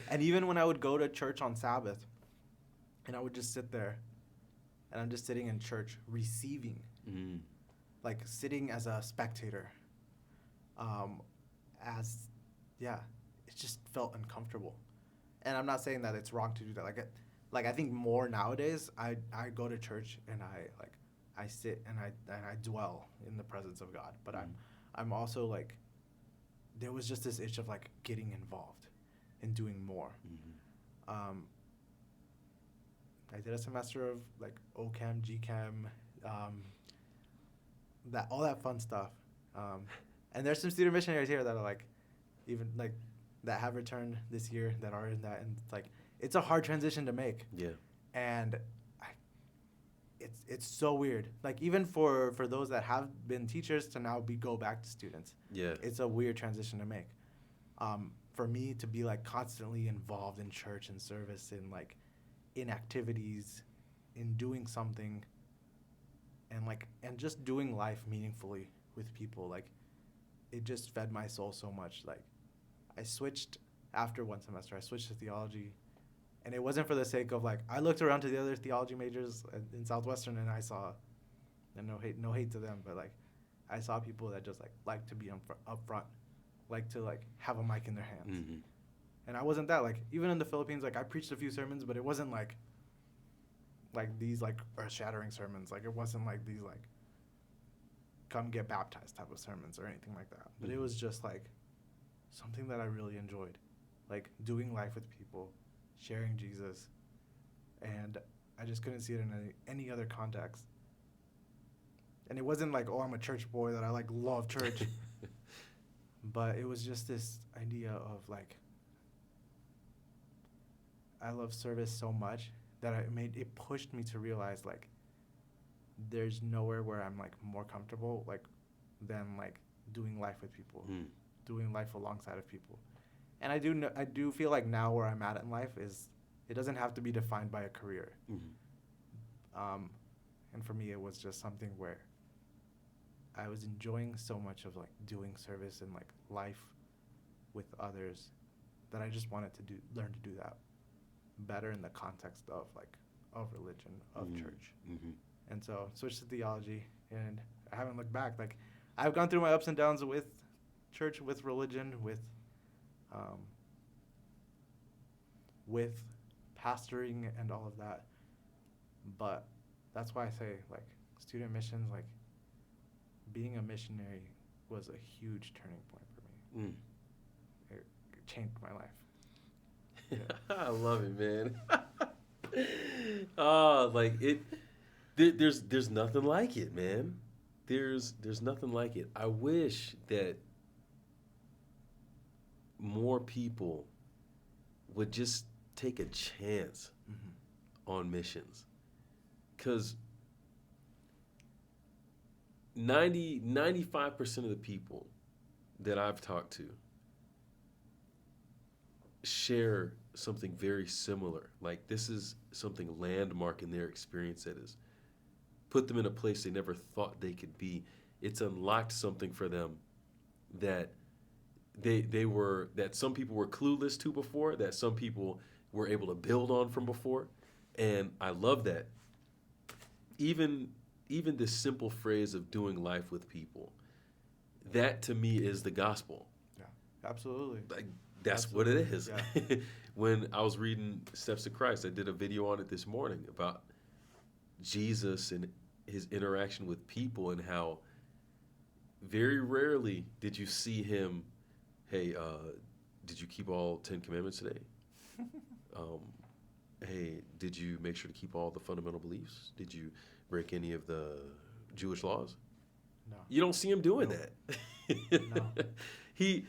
and even when I would go to church on Sabbath and I would just sit there and I'm just sitting in church receiving, like sitting as a spectator, it just felt uncomfortable. And I'm not saying that it's wrong to do that. Like I think more nowadays, I go to church and I sit and I dwell in the presence of God. But I'm also like, there was just this itch of like getting involved and doing more. I did a semester of like OChem, GChem, all that fun stuff. And there's some student missionaries here that are like, even like that have returned this year that are in that, and it's a hard transition to make. Yeah. And it's so weird. Like even for those that have been teachers to now go back to students. Yeah. It's a weird transition to make. For me to be like constantly involved in church and service and like in activities, in doing something, and just doing life meaningfully with people, like it just fed my soul so much. Like I switched after one semester. I switched to theology. And it wasn't for the sake of like, I looked around to the other theology majors in Southwestern and I saw, and no hate to them, but like I saw people that just like to be up front, like to like have a mic in their hands. And I wasn't that. Like even in the Philippines, like I preached a few sermons, but it wasn't like these like earth-shattering sermons. Like it wasn't like these like come get baptized type of sermons or anything like that. But it was just like something that I really enjoyed, like doing life with people, sharing Jesus, and I just couldn't see it in any other context. And it wasn't like, oh, I'm a church boy that I like love church, but it was just this idea of like, I love service so much that it pushed me to realize like, there's nowhere where I'm like more comfortable like than like doing life with people, doing life alongside of people. And I do feel like now where I'm at in life is it doesn't have to be defined by a career. And for me, it was just something where I was enjoying so much of like doing service and like life with others that I just wanted to learn to do that better in the context of religion, of church. And so switched to theology, and I haven't looked back. Like I've gone through my ups and downs with church, with religion, with pastoring and all of that. But that's why I say like student missions, like being a missionary was a huge turning point for me. It changed my life. Yeah. I love it, man. Oh, like it. There's nothing like it, man. There's nothing like it. I wish that more people would just take a chance on missions, because 95% of the people that I've talked to share something very similar. Like, this is something landmark in their experience that has put them in a place they never thought they could be. It's unlocked something for them that that some people were clueless to before, that some people were able to build on from before. And I love that. Even this simple phrase of doing life with people, that to me is the gospel. Yeah, absolutely. Like, that's Absolutely. what it is. Yeah. When I was reading Steps to Christ, I did a video on it this morning about Jesus and his interaction with people, and how very rarely did you see him, hey, did you keep all 10 commandments today? um, hey, did you make sure to keep all the fundamental beliefs? Did you break any of the Jewish laws? No. You don't see him doing No. that. No. he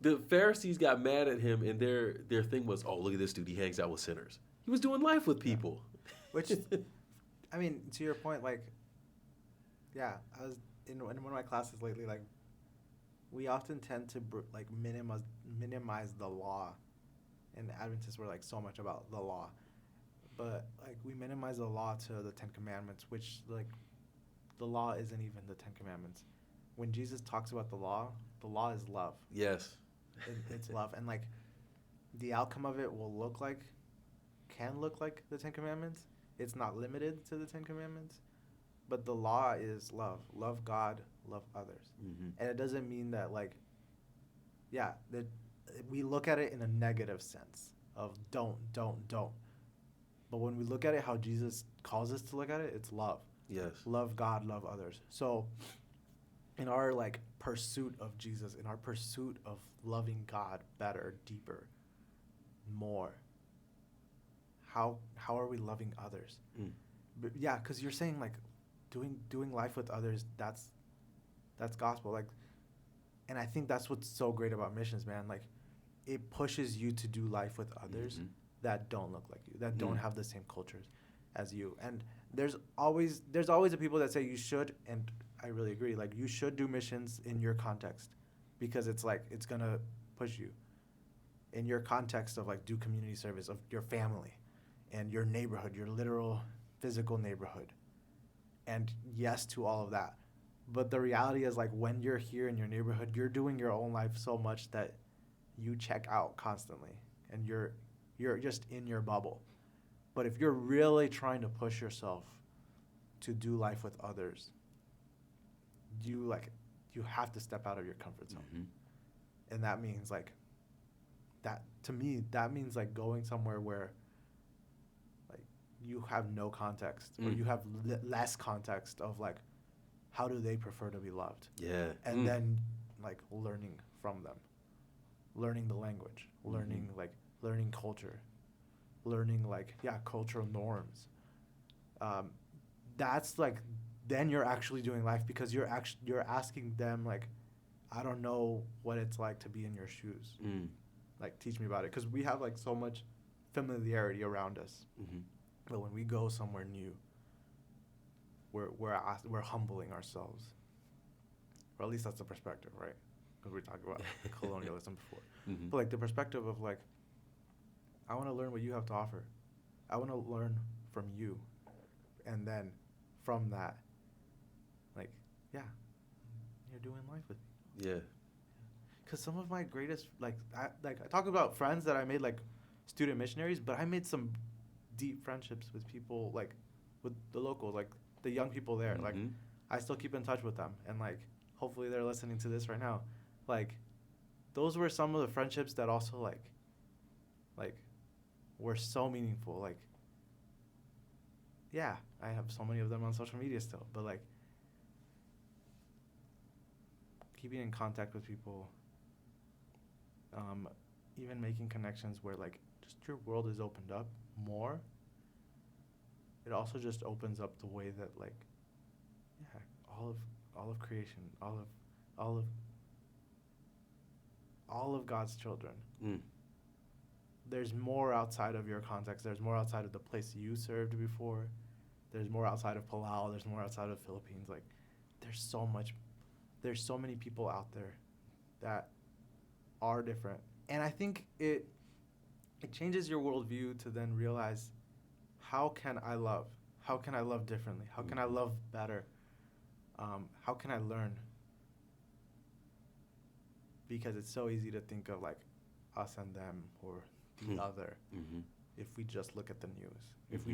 the Pharisees got mad at him, and their thing was, oh, look at this dude, he hangs out with sinners. He was doing life with people. Which, I mean, to your point, like, yeah, I was in one of my classes lately, like, we often tend to minimize the law, and Adventists were like so much about the law, but like we minimize the law to the 10 Commandments, which like the law isn't even the 10 Commandments. When Jesus talks about the law is love. Yes. It's love, and like the outcome of it can look like the 10 Commandments. It's not limited to the 10 Commandments, but the law is love. Love God, love others. Mm-hmm. And it doesn't mean that, like, yeah, that we look at it in a negative sense of don't. But when we look at it how Jesus calls us to look at it, it's love. Yes. Love God, love others. So in our, like, pursuit of Jesus, in our pursuit of loving God better, deeper, more, how are we loving others? Mm. But yeah, because you're saying, like, doing life with others, that's gospel. Like, and I think that's what's so great about missions, man. Like, it pushes you to do life with others Mm-hmm. that don't look like you, that don't have the same cultures as you. And there's always the people that say you should, and I really agree. Like, you should do missions in your context, because it's like it's gonna push you in your context of, like, do community service of your family and your neighborhood, your literal physical neighborhood. And yes to all of that. But the reality is, like, when you're here in your neighborhood, you're doing your own life so much that you check out constantly, and you're just in your bubble. But if you're really trying to push yourself to do life with others, you have to step out of your comfort zone. Mm-hmm. And that means, like, that to me, that means, like, going somewhere where, like, you have no context, or you have less context of, like, how do they prefer to be loved? Yeah. And then, like, learning from them, learning the language, learning culture, learning, like, cultural norms. That's, like, then you're actually doing life, because you're asking them, like, I don't know what it's like to be in your shoes. Like, teach me about it, because we have, like, so much familiarity around us. Mm-hmm. But when we go somewhere new, we're humbling ourselves, or at least that's the perspective, right? Because we talked about colonialism before. Mm-hmm. But, like, the perspective of, like, I want to learn what you have to offer. I want to learn from you, and then from that, like, yeah, you're doing life with me. Yeah. Because some of my greatest, I talk about friends that I made, like, student missionaries, but I made some deep friendships with people, like, with the locals, like, the young people there. Mm-hmm. Like, I still keep in touch with them, and, like, hopefully they're listening to this right now. Like, those were some of the friendships that also, like were so meaningful. Like, yeah, I have so many of them on social media still, but, like, keeping in contact with people, even making connections where, like, just your world is opened up more. It also just opens up the way that, like, yeah, all of creation, all of God's children. There's more outside of your context. There's more outside of the place you served before. There's more outside of Palau. There's more outside of the Philippines. Like, there's so much. There's so many people out there that are different, and I think it changes your worldview to then realize, how can I love? How can I love differently? How can I love better? How can I learn? Because it's so easy to think of like us and them or the other. Mm-hmm. If we just look at the news, Mm-hmm.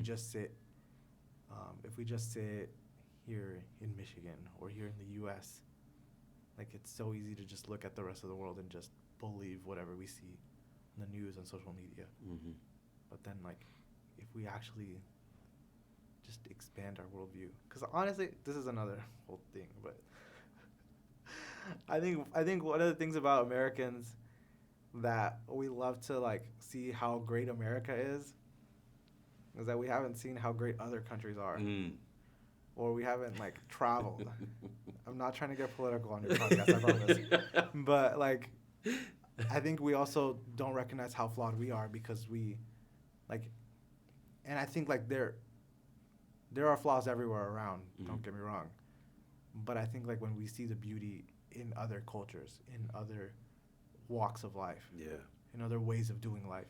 if we just sit here in Michigan or here in the U.S., like, it's so easy to just look at the rest of the world and just believe whatever we see in the news and social media. Mm-hmm. But then, like, if we actually just expand our worldview, because honestly, this is another whole thing, but I think one of the things about Americans that we love to like see how great America is that we haven't seen how great other countries are, or we haven't like traveled. I'm not trying to get political on your podcast, I promise, but like, I think we also don't recognize how flawed we are because we, like, and I think like there are flaws everywhere around. Don't get me wrong, but I think like when we see the beauty in other cultures, in other walks of life, in other ways of doing life,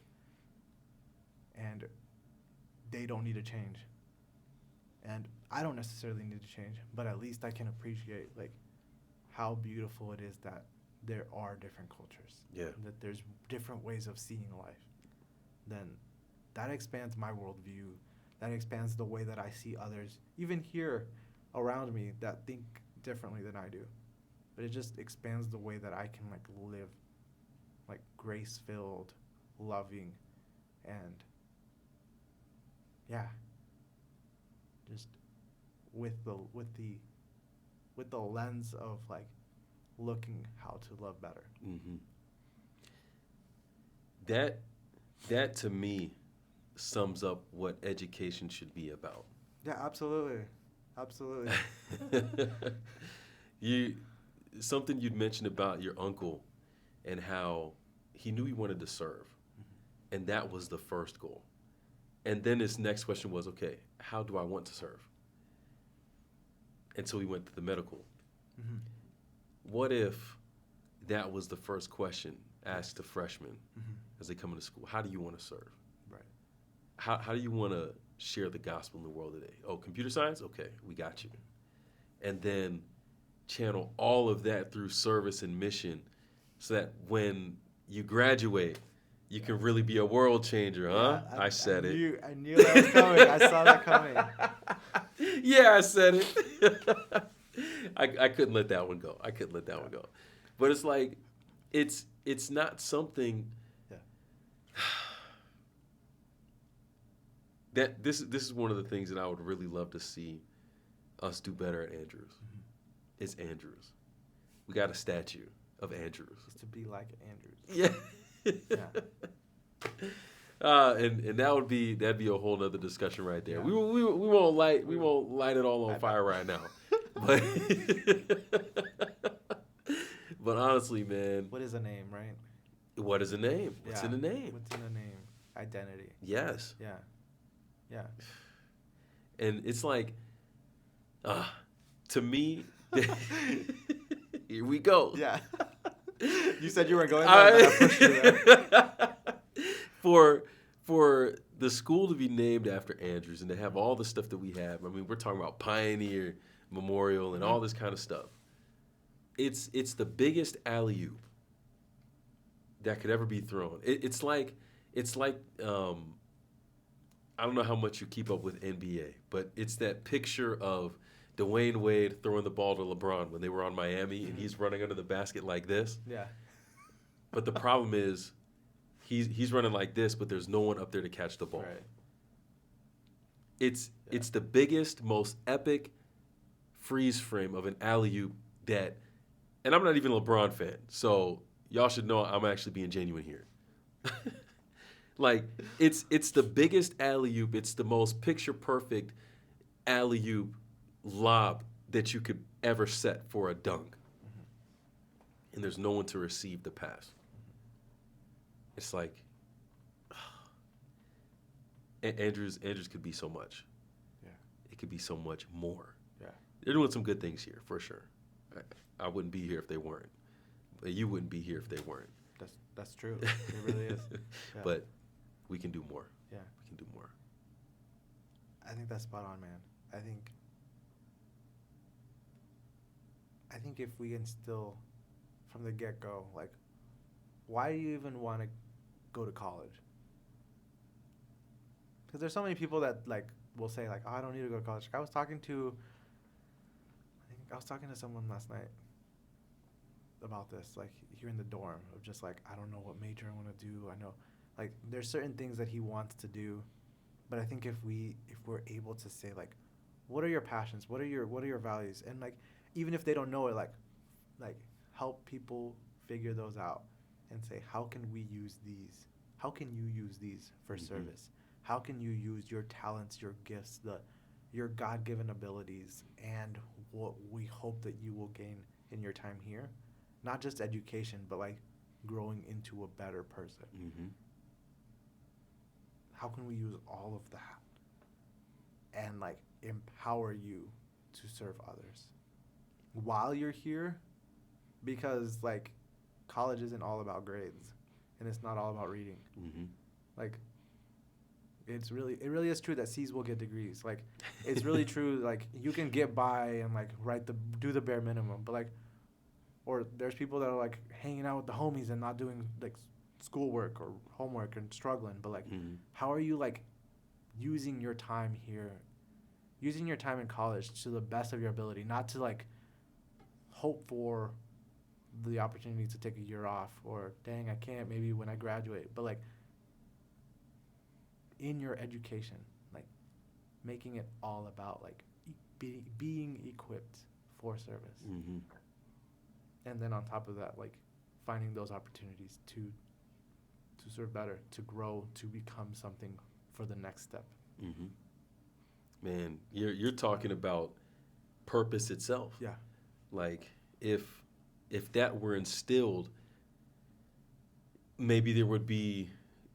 and they don't need to change, and I don't necessarily need to change, but at least I can appreciate like how beautiful it is that there are different cultures, that there's different ways of seeing life. Then that expands my worldview. That expands the way that I see others, even here around me, that think differently than I do. But it just expands the way that I can like live, like grace-filled, loving, and just with the lens of like looking how to love better. Mm-hmm. That to me sums up what education should be about. Yeah, absolutely. Something you'd mentioned about your uncle and how he knew he wanted to serve, and that was the first goal. And then his next question was, okay, how do I want to serve? And so he went to the medical. Mm-hmm. What if that was the first question asked to freshmen as they come into school? How do you want to serve? Right. How do you want to share the gospel in the world today? Oh, computer science? Okay, we got you. And then channel all of that through service and mission so that when you graduate, you can really be a world changer, huh? Yeah, I said it. I knew that was coming. I saw that coming. Yeah, I said it. I couldn't let that one go. But it's like, it's not something that this is one of the things that I would really love to see us do better at Andrews. It's Andrews. We got a statue of Andrews. Just to be like Andrews. Yeah. Yeah. And that'd be a whole other discussion right there. Yeah. We won't light it all on fire right now. But but honestly, man, What is a name, right? what is a name? What's in a name? What's in a name? Identity. Yes. Yeah. And it's like, to me, here we go. Yeah. You said you were going there, but I pushed you there. For the school to be named after Andrews and to have all the stuff that we have, I mean, we're talking about Pioneer Memorial and all this kind of stuff. It's the biggest alley-oop that could ever be thrown. It's like I don't know how much you keep up with NBA, but it's that picture of Dwayne Wade throwing the ball to LeBron when they were on Miami and he's running under the basket like this. Yeah. But the problem is he's running like this, but there's no one up there to catch the ball. Right. It's the biggest, most epic freeze frame of an alley-oop that, and I'm not even a LeBron fan, so y'all should know I'm actually being genuine here. Like, it's the biggest alley-oop. It's the most picture-perfect alley-oop lob that you could ever set for a dunk. And there's no one to receive the pass. It's like, Andrews could be so much. Yeah. it could be so much more. Yeah. They're doing some good things here, for sure. I wouldn't be here if they weren't. You wouldn't be here if they weren't. That's true. It really is. Yeah. But we can do more. Yeah. We can do more. I think that's spot on, man. I think if we instill from the get-go, like, why do you even want to go to college? Because there's so many people that, like, will say, like, oh, I don't need to go to college. I was talking to someone last night about this, like, here in the dorm, of just, like, I don't know what major I want to do. I know, like, there's certain things that he wants to do, but I think if we're able to say, like, what are your passions? What are your values? And, like, even if they don't know it, like help people figure those out and say, how can we use these? How can you use these for service? How can you use your talents, your gifts, your God-given abilities, and what we hope that you will gain in your time here? Not just education, but, like, growing into a better person. Mm-hmm. How can we use all of that and, like, empower you to serve others while you're here? Because, like, college isn't all about grades, and it's not all about reading. Mm-hmm. Like, it really is true that C's will get degrees. Like, it's really true. Like, you can get by and, like, do the bare minimum, but, like, or there's people that are, like, hanging out with the homies and not doing, like, schoolwork or homework and struggling. But, like, how are you, like, using your time here, using your time in college to the best of your ability, not to, like, hope for the opportunity to take a year off, or, dang, I can't maybe when I graduate, but, like, in your education, like, making it all about, like, being equipped for service. Mm-hmm. And then on top of that, like, finding those opportunities to serve better, to grow, to become something for the next step. Mm-hmm. Man, you're talking about purpose itself. Yeah. Like, if that were instilled, maybe there would be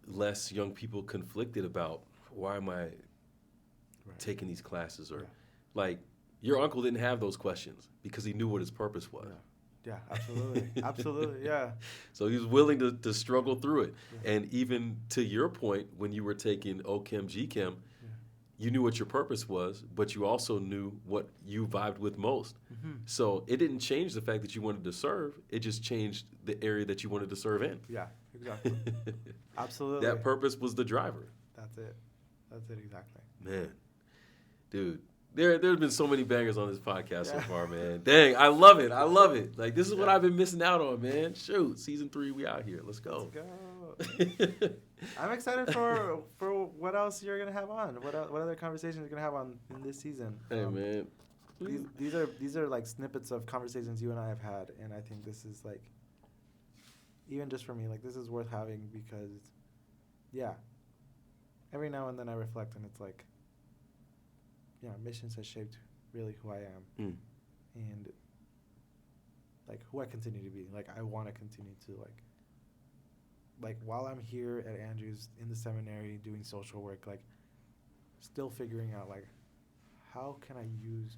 less young people conflicted about, why am I taking these classes? Or, like, your uncle didn't have those questions because he knew what his purpose was. Yeah, absolutely. Absolutely, yeah. So he was willing to struggle through it. Yeah. And even to your point, when you were taking OChem, GChem, you knew what your purpose was, but you also knew what you vibed with most. Mm-hmm. So it didn't change the fact that you wanted to serve. It just changed the area that you wanted to serve in. Yeah, exactly. Absolutely. That purpose was the driver. That's it exactly. Man, dude, there's been so many bangers on this podcast so far, man. Dang, I love it. Like, this is what I've been missing out on, man. Shoot, season 3, we out here. Let's go. I'm excited for what else you're gonna have on. What other conversations you're gonna have on in this season? Hey, man. These are like snippets of conversations you and I have had, and I think this is, like, even just for me, like, this is worth having because, yeah, every now and then I reflect, and it's like, yeah, missions has shaped really who I am, and, like, who I continue to be. Like, I want to continue to, like, while I'm here at Andrews in the seminary doing social work, like, still figuring out, like, how can I use,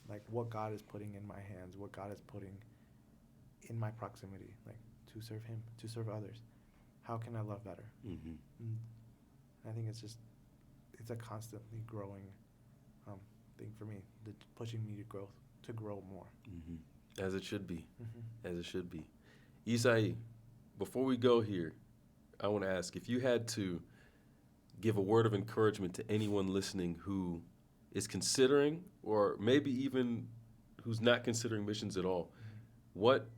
like, what God is putting in my hands, what God is putting in my proximity, like, to serve Him, to serve others. How can I love better? Mm-hmm. And I think it's a constantly growing thing for me, pushing me to grow more. Mm-hmm. As it should be. Mm-hmm. As it should be. Isai, before we go here, I want to ask, if you had to give a word of encouragement to anyone listening who is considering, or maybe even who's not considering missions at all, what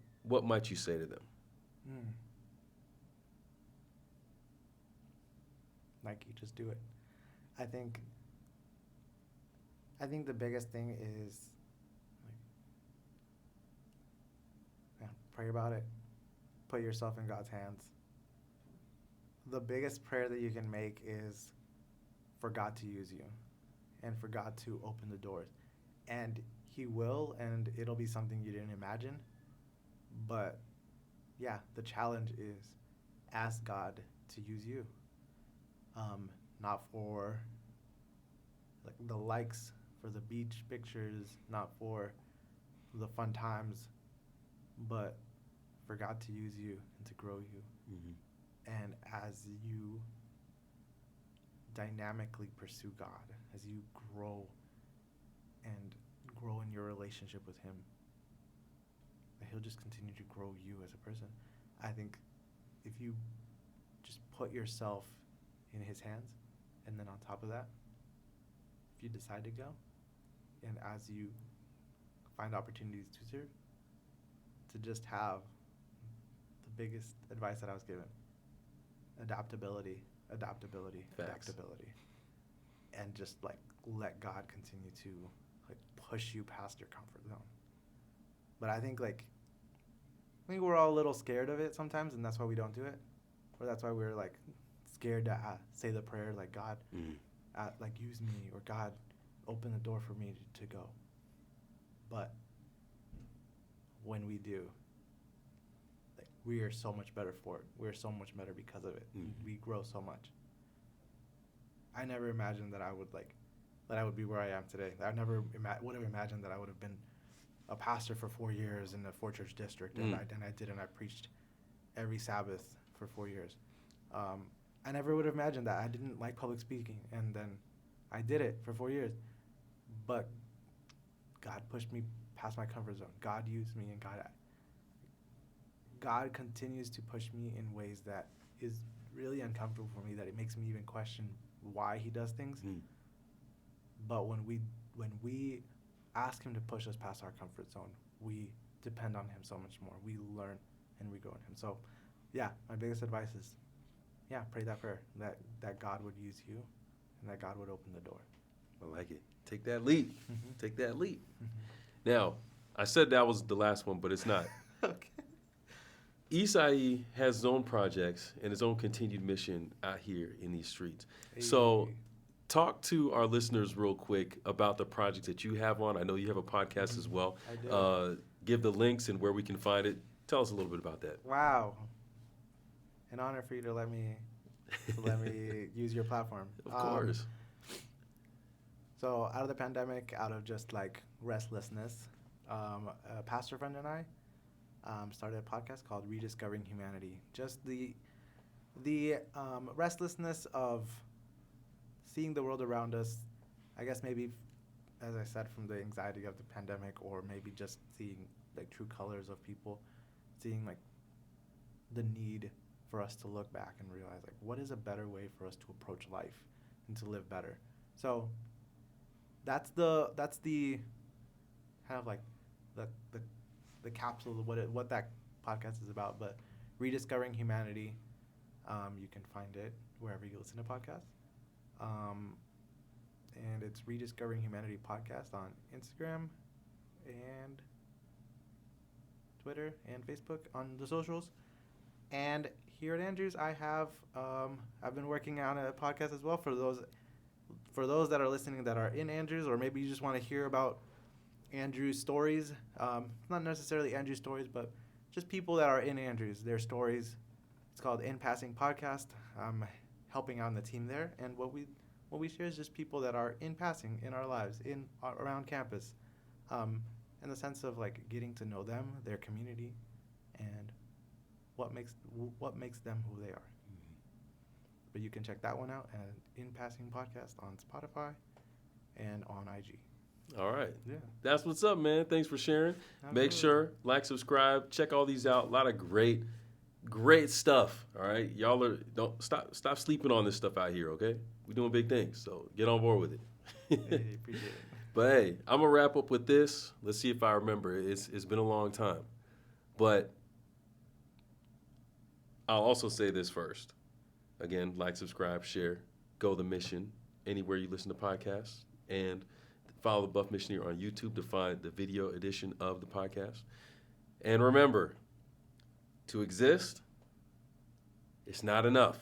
might you say to them? Nike, just do it. I think the biggest thing is, like, pray about it. Put yourself in God's hands. The biggest prayer that you can make is for God to use you and for God to open the doors. And He will, and it'll be something you didn't imagine. But, yeah, the challenge is ask God to use you. Not for like the likes for the beach pictures, not for the fun times, but for God to use you and to grow you. Mm-hmm. And as you dynamically pursue God, as you grow and grow in your relationship with Him, He'll just continue to grow you as a person. I think if you just put yourself in His hands, and then on top of that, if you decide to go, and as you find opportunities to serve, to just have the biggest advice that I was given: adaptability, adaptability, Facts. adaptability. And just like let God continue to like push you past your comfort zone. But I think we're all a little scared of it sometimes, and that's why we don't do it. Or that's why we're like scared to say the prayer like, God, like use me, or God, open the door for me to go. But when we do, like, we are so much better for it. We're so much better because of it. Mm-hmm. We grow so much. I never imagined that I would be where I am today. I never would have imagined that I would have been a pastor for 4 years in a 4-church district, and I preached every Sabbath for 4 years. I never would have imagined that. I didn't like public speaking, and then I did it for 4 years. But God pushed me past my comfort zone. God used me, and God continues to push me in ways that is really uncomfortable for me, that it makes me even question why He does things. But when we ask Him to push us past our comfort zone, we depend on Him so much more. We learn and we grow in Him. So, yeah, my biggest advice is, pray that prayer, that God would use you and that God would open the door. I like it. Take that leap. Mm-hmm. Take that leap. Mm-hmm. Now, I said that was the last one, but it's not. Okay. Isai has his own projects and his own continued mission out here in these streets. Hey. So talk to our listeners real quick about the projects that you have on. I know you have a podcast as well. I do. Give the links and where we can find it. Tell us a little bit about that. Wow. An honor for you to let me use your platform. Of course. So out of the pandemic, out of just like restlessness, a pastor friend and I started a podcast called Rediscovering Humanity. Just the restlessness of seeing the world around us, I guess maybe, as I said, from the anxiety of the pandemic, or maybe just seeing like true colors of people, seeing like the need for us to look back and realize like what is a better way for us to approach life and to live better. So that's the kind of like the capsule of what that podcast is about. But Rediscovering Humanity, you can find it wherever you listen to podcasts. And it's Rediscovering Humanity Podcast on Instagram and Twitter and Facebook on the socials. And here at Andrews, I've been working on a podcast as well for those that are listening that are in Andrews, or maybe you just want to hear about Andrews stories. Not necessarily Andrews stories, but just people that are in Andrews, their stories. It's called In Passing Podcast. I'm helping out in the team there, and what we share is just people that are in passing in our lives, around campus, in the sense of like getting to know them, their community, and what makes them who they are. Mm-hmm. But you can check that one out at In Passing Podcast on Spotify and on IG. All right. Yeah. That's what's up, man. Thanks for sharing. Absolutely. Make sure, like, subscribe, check all these out. A lot of great stuff. All right. Y'all don't stop sleeping on this stuff out here, okay? We're doing big things, so get on board with it. Hey, appreciate it. But hey, I'm gonna wrap up with this. Let's see if I remember. It's been a long time. But I'll also say this first. Again, like, subscribe, share, go the mission anywhere you listen to podcasts, and follow the Buff Missioneer on YouTube to find the video edition of the podcast. And remember, to exist, it's not enough.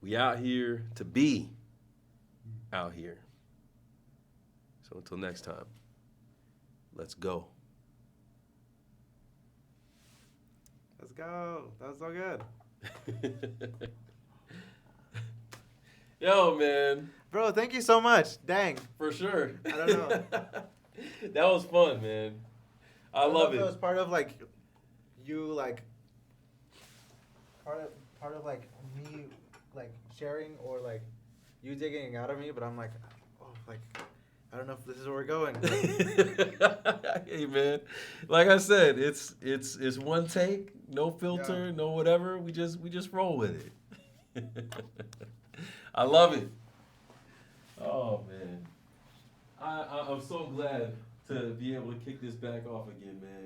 We out here to be out here. So until next time, let's go. Let's go. That was so good. Yo, man. Bro, thank you so much. Dang. For sure. I don't know. That was fun, man. I don't know love if it. It was part of like you like part of like me like sharing or like you digging out of me, but I'm like, oh, like I don't know if this is where we're going. Hey man, like I said, it's one take, no filter, Yeah. no whatever. We just roll with it. I love it. Oh man, I'm so glad to be able to kick this back off again, man.